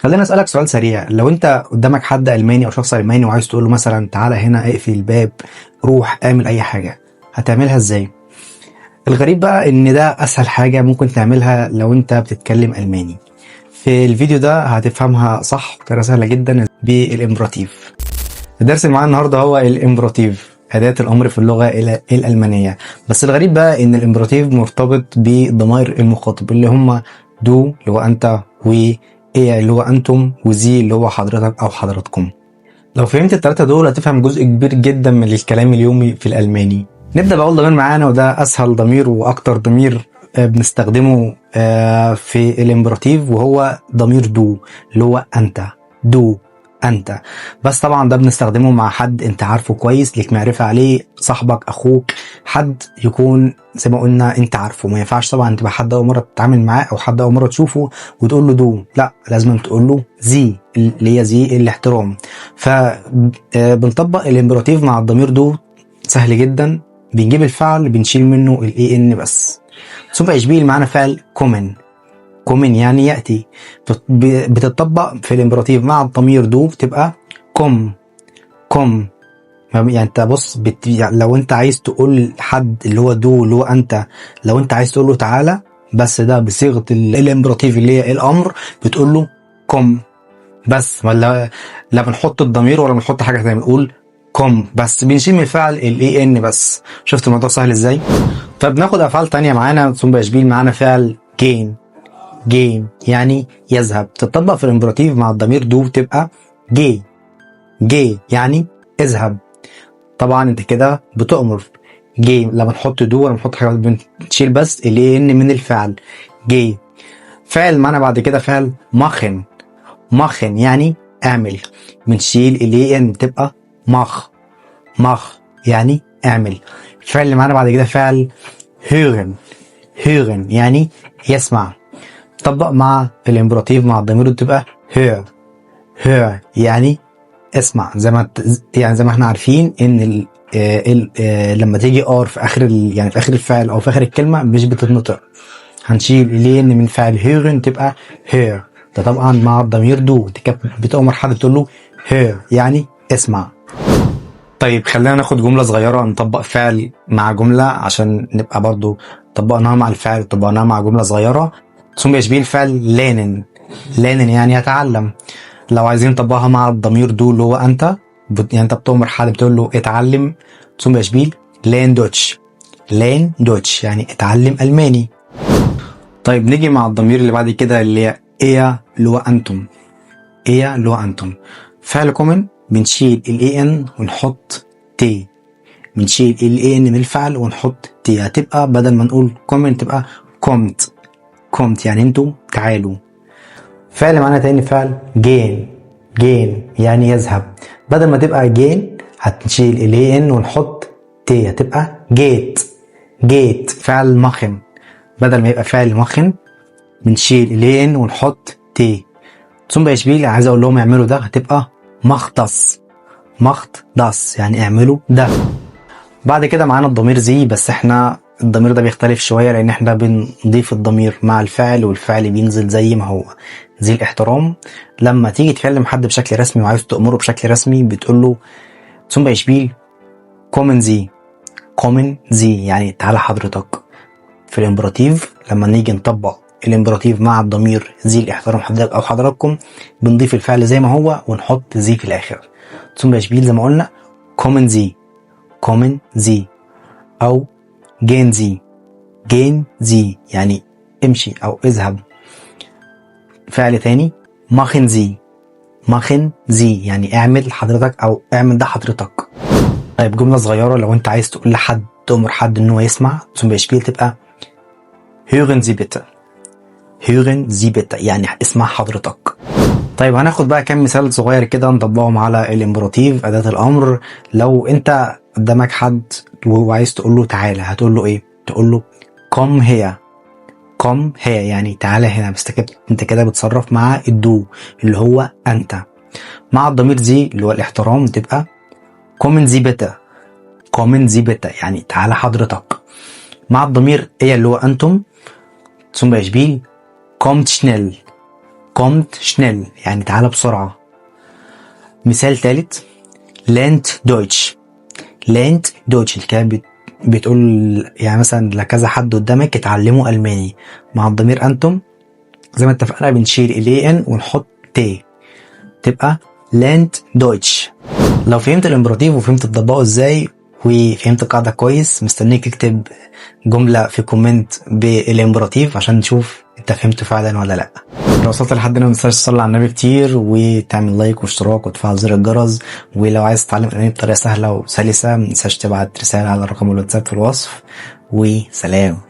خليني اسالك سؤال سريع. لو انت قدامك حد الماني او شخص الماني وعايز تقول له مثلا تعالى هنا، اقفل الباب، روح اعمل اي حاجه، هتعملها ازاي؟ الغريب بقى ان ده اسهل حاجه ممكن تعملها لو انت بتتكلم الماني. في الفيديو ده هتفهمها صح بطريقه سهله جدا بالامبراتيف. الدرس اللي معانا النهارده هو الامبراتيف، أداة الأمر في اللغة الألمانية. بس الغريب بقى إن الامبراتيف مرتبط بضمائر المخاطب اللي هم دو اللي هو أنت، و إيه اللي هو أنتم، وزي اللي هو حضرتك أو حضراتكم. لو فهمت التلاتة دول هتفهم جزء كبير جدا من الكلام اليومي في الألماني. نبدأ بأول ضمير معانا، وده أسهل ضمير وأكتر ضمير بنستخدمه في الامبراتيف، وهو ضمير دو اللي هو أنت. دو أنت. بس طبعا ده بنستخدمه مع حد أنت عارفه كويس، ليك معرفة عليه، صاحبك، أخوك، حد يكون زي ما قلنا أنت عارفه. ما ينفعش طبعا تبقى حد أول مرة تتعامل معاه أو حد أول مرة تشوفه وتقول له دو، لا، لازم تقول له زي اللي هي زي الاحترام. فبنطبق الامبراتيف مع الضمير دو سهل جدا. بنجيب الفعل بنشيل منه الاي ان بس. ثم يشبيه معانا فعل كومن. كومن يعني يأتي. بتطبق في الامبراتيف مع الضمير دو بتبقى كوم. كوم يعني انت بص يعني لو انت عايز تقول حد اللي هو دو اللي هو انت، لو انت عايز تقول له تعالى، بس ده بصيغة الامبراتيف اللي هي الامر، بتقول له كوم بس. ولا لا بنحط الضمير ولا بنحط حاجه ثانيه، بنقول كوم بس، بنشيل من الفعل الاي ان بس. شفت الموضوع سهل ازاي؟ فبناخد افعال تانية معانا ثم يشبيه معانا فعل جين. جين يعني يذهب، تطبق في الامبراتيف مع الضمير دو تبقى جي. جي يعني اذهب. طبعا انت كده بتؤمر. جي لا بنحط دو ولا بنحط حاجه، بنشيل بس الاي ان من الفعل. جي. فعل معانا بعد كده فعل ماخن. ماخن يعني اعمل، بنشيل الاي ان تبقى ماخ. ماخ يعني اعمل. الفعل اللي معانا بعد كده فعل هيرن. هيرن يعني يسمع. طبق مع الامبراتيف مع الضمير تبقى هير. هير يعني اسمع. زي ما احنا عارفين ان لما تيجي ار في اخر يعني في اخر الفعل او في اخر الكلمه مش بتتنطق، هنشيل الين من فعل هيرن تبقى هير. ده طبعا مع الضمير دو. انت بتأمر حد تقول له هير يعني اسمع. طيب خلينا ناخد جملة صغيرة نطبق فعل مع جملة عشان نبقى برضو طبقناها مع الفعل وطبقناها مع جملة صغيرة. ثم يشبيه الفعل لينن. لينن يعني يتعلم. لو عايزين نطبقها مع الضمير دو اللي هو انت، يعني انت بتأمر حد بتقول له اتعلم، ثم يشبيه لين دوتش. لين دوتش يعني اتعلم ألماني. طيب نيجي مع الضمير اللي بعد كده اللي هي ايه اللي هو انتم. ايه اللي هو انتم. فعل كومن بنشيل الاي ان ونحط تي. بنشيل الاي ان من الفعل ونحط تي، هتبقى بدل ما نقول كومن تبقى كومت. كومت يعني انتم تعالوا. فعل معانا تاني فعل جين. جين يعني يذهب. بدل ما تبقى جين هتشيل الاي ان ونحط تي، هتبقى جيت. جيت. فعل مخن. بدل ما يبقى فعل مخن بنشيل الاي ان ونحط تي. ثم يشبيه عايز اقول لهم يعملوا ده هتبقى مختص. مختص يعني اعملوا ده. بعد كده معانا الضمير زي، بس احنا الضمير ده بيختلف شوية لان احنا بنضيف الضمير مع الفعل والفعل بينزل زي ما هو. زي الاحترام. لما تيجي تكلم حد بشكل رسمي وعايز تأمره بشكل رسمي بتقول له ثم يشبيه كومن زي. كومن زي يعني تعالى حضرتك. في الامبراتيف لما نيجي نطبق الامبراتيف مع الضمير زي الاحترام حضرتك او حضراتكم، بنضيف الفعل زي ما هو ونحط زي في الاخر. ثم يشبيه زي ما قلنا كومن زي. كومن زي او جين زي. جين زي يعني امشي او اذهب. فعل تاني ماخن زي. ماخن زي يعني اعمل حضرتك او اعمل ده حضرتك. طيب جملة صغيرة لو انت عايز تقول لحد تأمر حد ان هو يسمع، ثم يشبيه تبقى hören Sie bitte. hören Sie bitte يعني اسمع حضرتك. طيب هناخد بقى كام مثال صغير كده نطبقهم على الامبراتيف أداة الأمر. لو انت قدامك حد وعايز تقول له تعالى هتقول له ايه؟ تقول له come here. come here يعني تعالى هنا. بس انت كده بتصرف مع الدو اللي هو انت. مع الضمير زي اللي هو الاحترام تبقى kommen Sie bitte. kommen Sie bitte يعني تعالى حضرتك. مع الضمير ايه اللي هو انتم ثم يشبيه kommt schnell. kommt schnell يعني تعالى بسرعة. مثال تالت lernt Deutsch. lernt Deutsch الكلام بتقول يعني مثلا لكذا حد قدامك اتعلموا ألماني، مع الضمير أنتم زي ما اتفقنا بنشيل ال en ونحط t تبقى lernt Deutsch. لو فهمت الامبراطيف وفهمت تطبقه ازاي وفهمت القاعدة كويس، مستنيك اكتب جملة في كومنت بالامبراطيف عشان نشوف انت فهمته فعلا ولا لا. لو وصلت لحد هنا متنساش تصلي على النبي كتير وتعمل لايك واشتراك وتفعل زر الجرس. ولو عايز تتعلم ألماني بطريقة سهلة وسلسة متنساش تبعت رسالة على رقم الواتساب في الوصف. وسلام.